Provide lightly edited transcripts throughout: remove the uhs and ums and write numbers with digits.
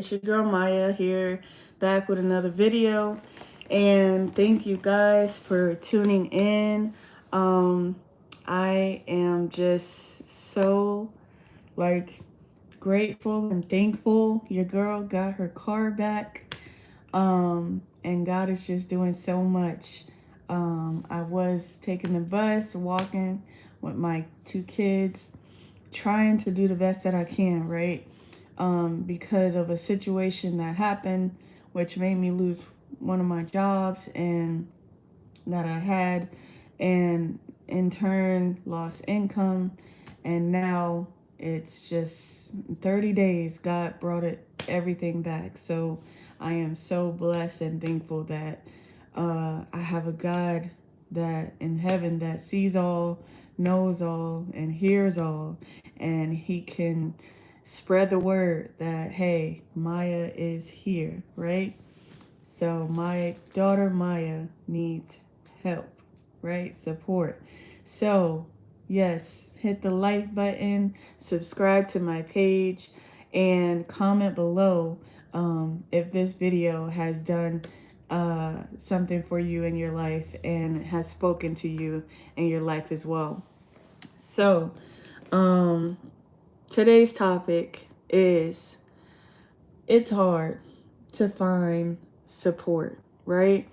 It's your girl Maya here, back with another video. And thank you guys for tuning in. Um, I am just so like grateful and thankful. Your girl got her car back. And God is just doing so much. I was taking the bus, walking with my two kids, trying to do the best that I can, right? Because of a situation that happened, which made me lose one of my jobs and that I had, and in turn lost income. And now it's just 30 days. God brought everything back. So I am so blessed and thankful that I have a God that in heaven that sees all, knows all, and hears all, and He can spread the word that hey, Maya is here, right? So my daughter Maya needs help, right? Support. So, yes, hit the like button, subscribe to my page, and comment below if this video has done something for you in your life and has spoken to you in your life as well. So, um, today's topic is it's hard to find support, right?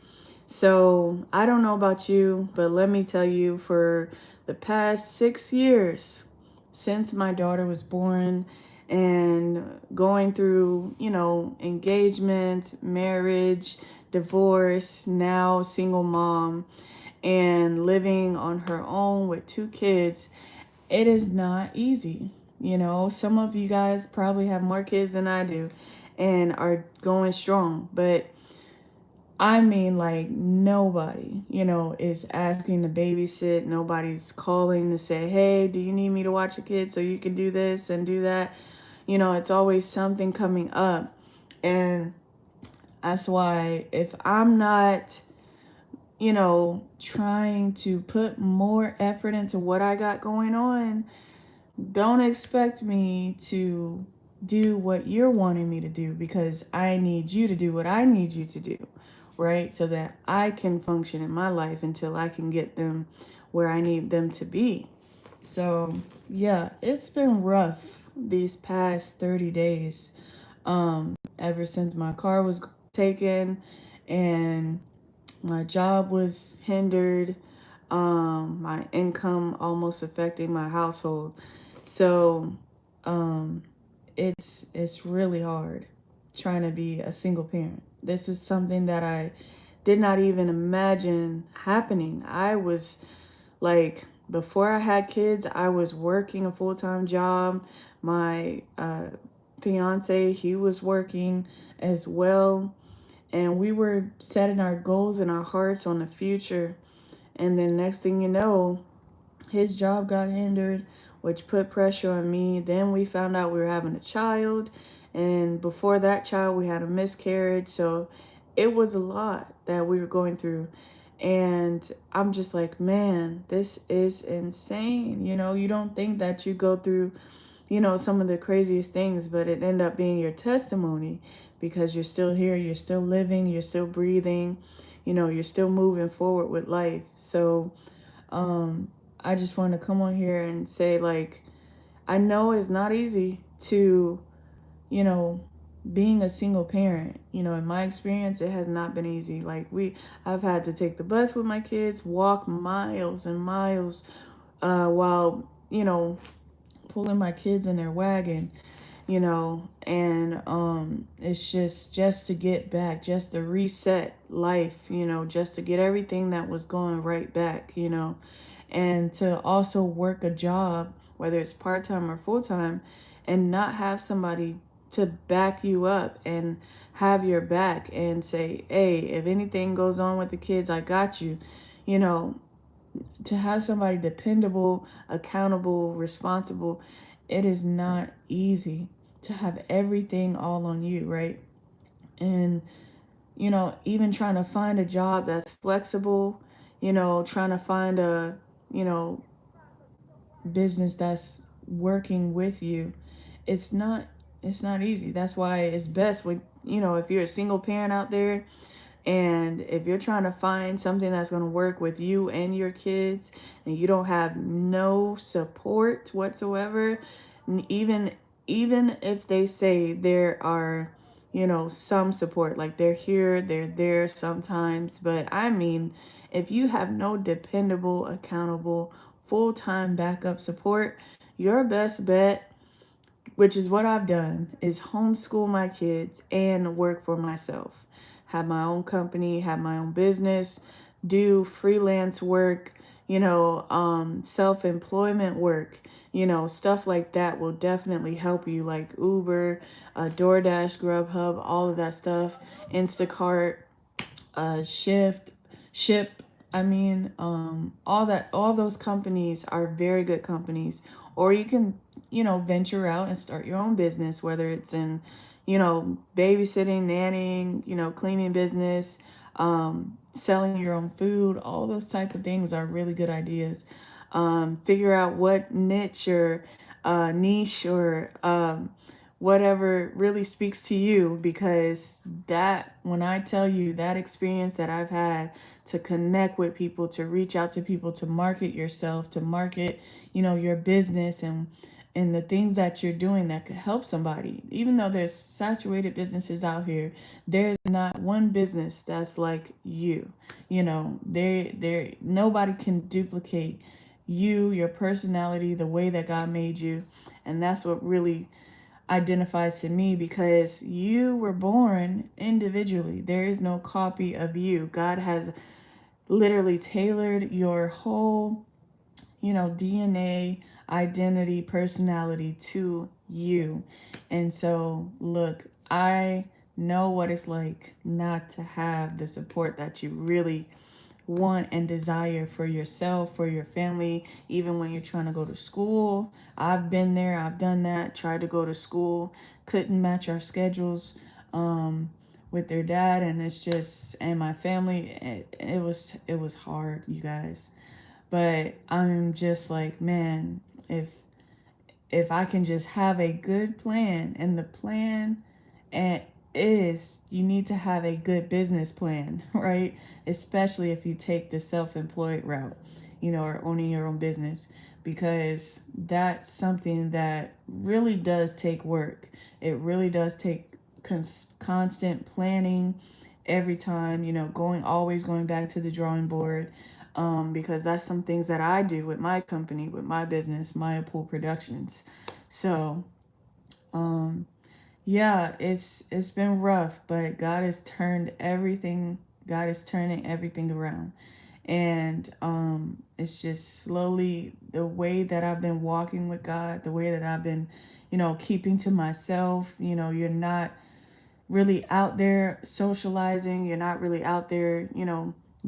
So I don't know about you, but let me tell you, for the past 6 years since my daughter was born and going through, engagement, marriage, divorce, now single mom, and living on her own with two kids, it is not easy. Some of you guys probably have more kids than I do and are going strong, but I mean, like, nobody, is asking to babysit. Nobody's calling to say, hey, do you need me to watch the kids so you can do this and do that? It's always something coming up. And that's why if I'm not, trying to put more effort into what I got going on, don't expect me to do what you're wanting me to do, because I need you to do what I need you to do, right? So that I can function in my life until I can get them where I need them to be. So, yeah, it's been rough these past 30 days. Ever since my car was taken and my job was hindered, my income almost affecting my household. So, um, it's really hard trying to be a single parent. This is something that I did not even imagine happening. I was like, before I had kids, I was working a full-time job. My fiance, he was working as well, and we were setting our goals and our hearts on the future. And then next thing you know, his job got hindered, which put pressure on me. Then we found out we were having a child, and before that child we had a miscarriage. So it was a lot that we were going through. And I'm just like, man, this is insane. You don't think that you go through, some of the craziest things, but it ended up being your testimony, because you're still here, you're still living, you're still breathing, you're still moving forward with life. So I just want to come on here and say, like, I know it's not easy to, you know, being a single parent. In my experience, it has not been easy. Like, I've had to take the bus with my kids, walk miles and miles, while, pulling my kids in their wagon, and it's just to get back, just to reset life, just to get everything that was going right back, and to also work a job, whether it's part-time or full-time, and not have somebody to back you up and have your back and say, hey, if anything goes on with the kids, I got you. you know to have somebody dependable, accountable, responsible, it is not easy to have everything all on you, right? And, even trying to find a job that's flexible, trying to find a, you know, business that's working with you, it's not It's not easy. That's why it's best when, if you're a single parent out there, and if you're trying to find something that's going to work with you and your kids, and you don't have no support whatsoever, even even if they say there are, some support, like they're here, they're there sometimes, but I mean, if you have no dependable, accountable, full-time backup support, your best bet, which is what I've done, is homeschool my kids and work for myself. Have my own company, have my own business, do freelance work, self employment work, stuff like that will definitely help you, like Uber, DoorDash, Grubhub, all of that stuff, Instacart, Shift, Ship. I mean, all those companies are very good companies. Or you can, venture out and start your own business, whether it's in, babysitting, nannying, cleaning business, selling your own food. All those type of things are really good ideas. Figure out what niche or whatever really speaks to you, because that, when I tell you that experience that I've had to connect with people, to reach out to people, to market yourself, to market, your business, and the things that you're doing that could help somebody. Even though there's saturated businesses out here, there's not one business that's like you. There nobody can duplicate you, your personality, the way that God made you. And that's what really identifies to me, because you were born individually. There is no copy of you. God has literally tailored your whole, DNA, identity, personality to you. And so, look, I know what it's like not to have the support that you really want and desire for yourself, for your family, even when you're trying to go to school. I've been there, I've done that, tried to go to school, couldn't match our schedules with their dad, and it's just, and my family, it was hard, you guys. But I'm just like, man, if I can just have a good plan, and the plan and is you need to have a good business plan, right? Especially if you take the self-employed route, or owning your own business, because that's something that really does take work. It really does take constant planning every time, always going back to the drawing board, because that's some things that I do with my company, with my business, Maya Pool Productions. So, yeah, it's been rough, but God is turning everything around. And it's just slowly, the way that I've been walking with God, the way that I've been, keeping to myself. You're not really out there socializing, you're not really out there,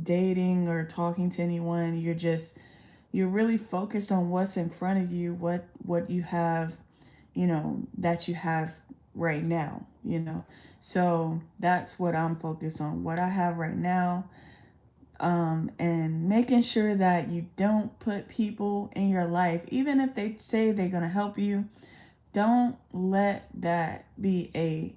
dating or talking to anyone. You're really focused on what's in front of you, what you have, that you have right now. So that's what I'm focused on, what I have right now, and making sure that you don't put people in your life, even if they say they're going to help you. Don't let that be a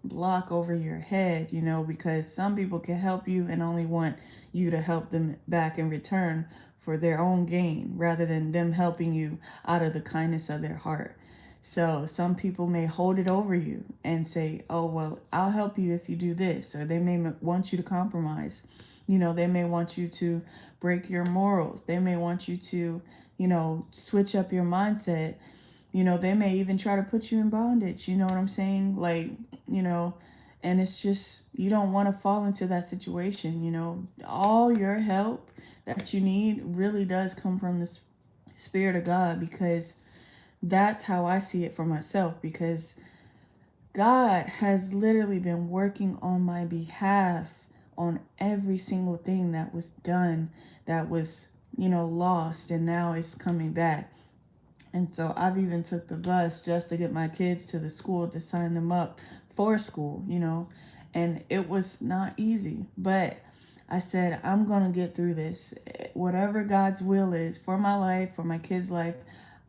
block over your head, because some people can help you and only want you to help them back in return for their own gain, rather than them helping you out of the kindness of their heart. So some people may hold it over you and say, oh, well, I'll help you if you do this. Or they may want you to compromise. They may want you to break your morals. They may want you to, switch up your mindset. They may even try to put you in bondage. You know what I'm saying? Like, and it's just, you don't want to fall into that situation. All your help that you need really does come from the Spirit of God, because that's how I see it for myself. Because God has literally been working on my behalf on every single thing that was done, that was, lost, and now it's coming back. And so I've even took the bus just to get my kids to the school, to sign them up for school, and it was not easy. But I said, I'm going to get through this. Whatever God's will is for my life, for my kids' life,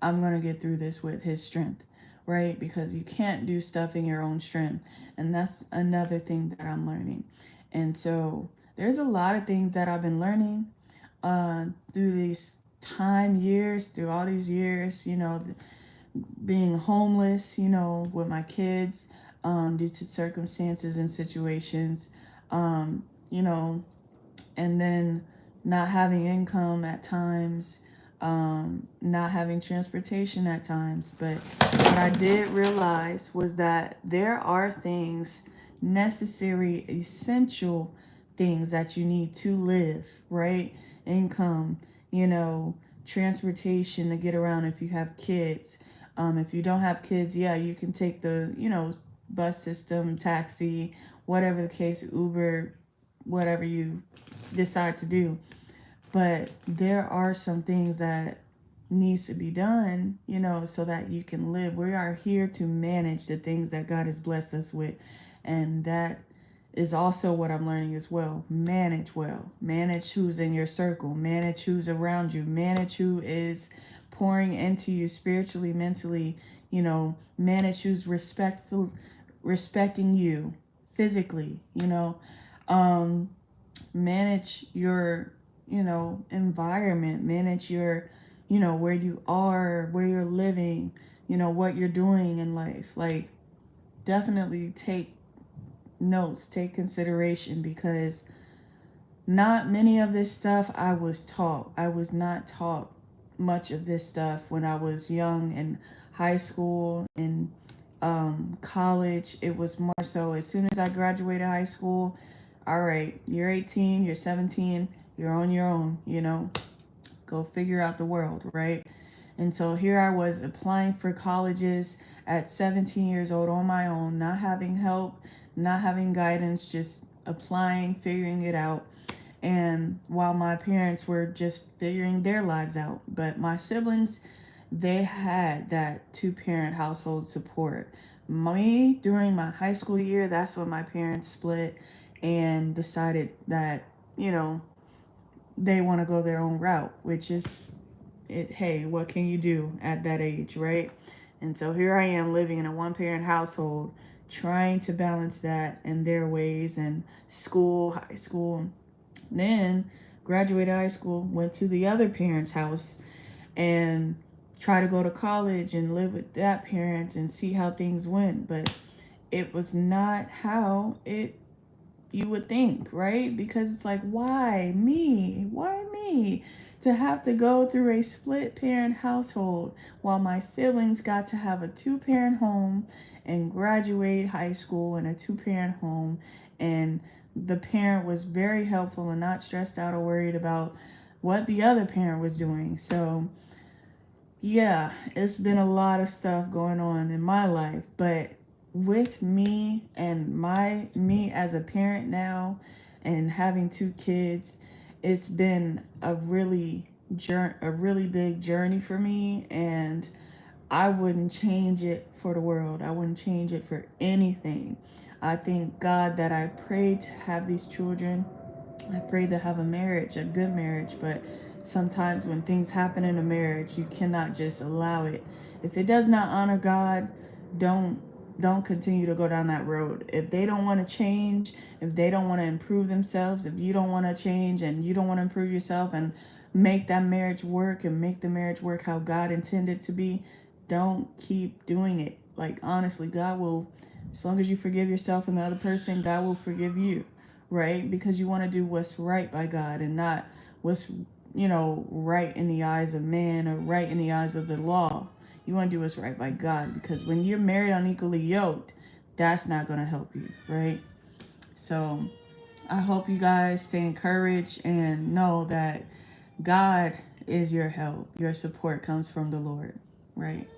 I'm going to get through this with his strength, right? Because you can't do stuff in your own strength. And that's another thing that I'm learning. And so there's a lot of things that I've been learning through these years, through all these years, being homeless, with my kids, due to circumstances and situations, you know, and then not having income at times, not having transportation at times. But what I did realize was that there are things, necessary, essential things that you need to live, right? Income, you know, transportation to get around if you have kids. If you don't have kids, yeah, you can take the, bus system, taxi, whatever the case, Uber, whatever you decide to do. But there are some things that needs to be done, so that you can live. We are here to manage the things that God has blessed us with. And that is also what I'm learning as well. Manage well. Manage who's in your circle. Manage who's around you. Manage who is pouring into you spiritually, mentally, manage who's respecting you physically, um, manage your, environment, manage your, where you are, where you're living, what you're doing in life. Like, definitely take notes, take consideration, because not many of this stuff I was taught. I was not taught much of this stuff when I was young in high school and college. It was more so as soon as I graduated high school, all right, you're 18, you're 17, you're on your own, go figure out the world, right? And so here I was applying for colleges at 17 years old on my own, not having help, not having guidance, just applying, figuring it out. And while my parents were just figuring their lives out, but my siblings, they had that two-parent household support. Me, during my high school year, that's when my parents split and decided that, you know, they want to go their own route, which is, hey, what can you do at that age, right? And so here I am living in a one-parent household, trying to balance that and their ways, and school, high school. Then graduated high school, went to the other parent's house, and try to go to college and live with that parent and see how things went. But it was not how it you would think, right? Because it's like, why me? Why me? To have to go through a split parent household while my siblings got to have a two-parent home and graduate high school in a two-parent home. And the parent was very helpful and not stressed out or worried about what the other parent was doing. So yeah, it's been a lot of stuff going on in my life, but with me and me as a parent now and having two kids, it's been a really big journey for me, and I wouldn't change it for the world. I wouldn't change it for anything. I thank God that I prayed to have these children. I pray to have a marriage, a good marriage, but sometimes when things happen in a marriage, you cannot just allow it. If it does not honor God, don't don't continue to go down that road. If they don't want to change, if they don't want to improve themselves, if you don't want to change and you don't want to improve yourself and make that marriage work and make the marriage work how God intended to be, don't keep doing it. Like, honestly, God will, as long as you forgive yourself and the other person, God will forgive you, right? Because you want to do what's right by God and not what's, right in the eyes of man or right in the eyes of the law. You want to do what's right by God, because when you're married unequally yoked, that's not going to help you, right? So I hope you guys stay encouraged and know that God is your help. Your support comes from the Lord, right?